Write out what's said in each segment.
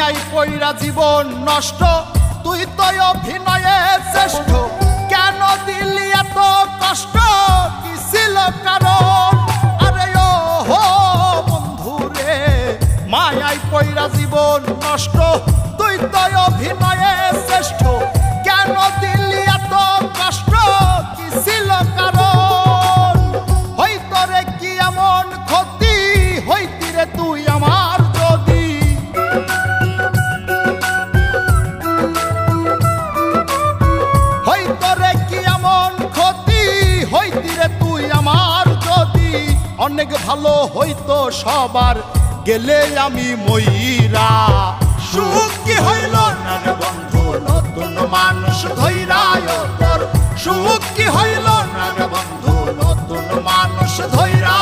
মায়াই পইরা জীবন নষ্ট, তুই তো অভিনয়ে শ্রেষ্ঠ। কেন দিলি এত কষ্ট, কি ছিল কারণ? আরে ও হো বন্ধু রে, মায়াই পইরা জীবন নষ্ট, তুই তো অভিনয়ে শ্রেষ্ঠ। কেন দিলি এত কষ্ট, কি ছিল কারণ? হইতো রে কি এমন ক্ষতি, হইতি রে তুই আমার যদি। হইতো রে কি এমন ক্ষতি, হইতি রে তুই আমার যদি। অনেক ভালো হইতো সবার, গেলে আমি ময়রা। সুখ কি হইল না রে বন্ধু, নতুন মানুষ ধৈরায় তোর। সুখ কি হইল না রে বন্ধু, নতুন মানুষ ধৈরা।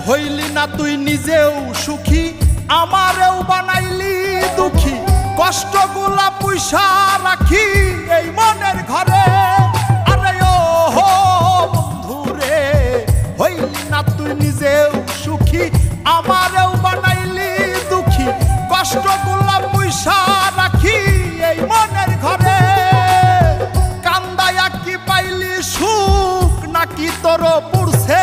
হইলি না তুই নিজেও সুখী, আমারেও বানাইলি দুঃখী। কষ্টগুলা পুইসা রাখি এই মনের ঘরে। আরে ও হো বন্ধু রে, হইলি না তুই নিজেও সুখী, আমারেও বানাইলি দুঃখী। কষ্টগুলা পুইসা রাখি এই মনের ঘরে। কান্দায়া কি পাইলি সুখ, নাকি তোর পুরছে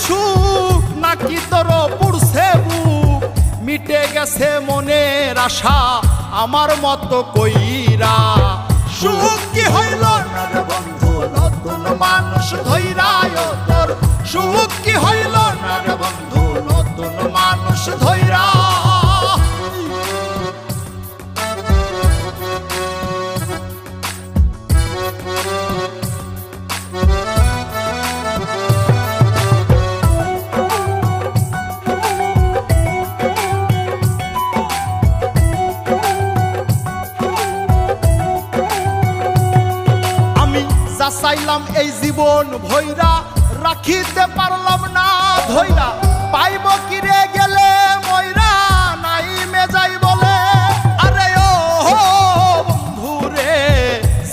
সুখ, নাকি তোর পুরছে বুক? মিটে গেছে মনের আশা আমার মতো কইরা। সুখ কি হইল না রে বন্ধু, নতুন মানুষ ধৈরায় তোর। সুখ কি হইল না রে বন্ধু, নতুন মানুষ ধৈরা। চাইলাম এই জীবন ভৈরা, রাখিতে পারলাম না ধৈরা। পাইব কিরে গেলে ময়রা, নাই মে যাই বলে। আরে ও বন্ধু রে,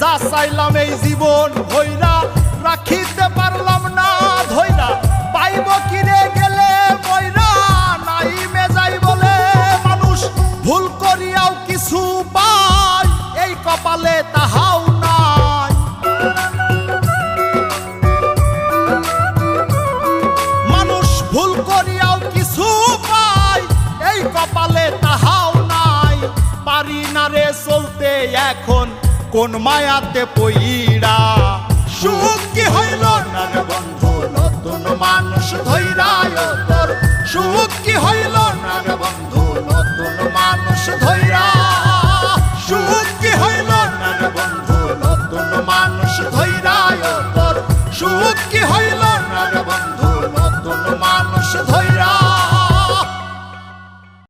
যা চাইলাম এই জীবন ভৈরা, রাখিতে পারলাম না ধৈরা। পাইব কিরে গেলে ময়রা, নাই মে যাই বলে। মানুষ ভুল করিয়াও কিছু পায়, এই কপালে তাহাও নাই। ভুল করিয়াও কিছু পাই, এই কপালে তাহাও নাই। পারি না রে চলতে এখন কোন মায়াতে পইরা। সুখ কি হইল না রে বন্ধু, নতুন মানুষ ধৈরায় তোর। সুখ কি হইল না রে বন্ধু, নতুন মানুষ ধৈরা। সুখ কি হইল না রে বন্ধু, নতুন মানুষ ধৈরায় তোর। সুখ কি হইল না রে বন্ধু, নতুন মানুষ ধৈরা।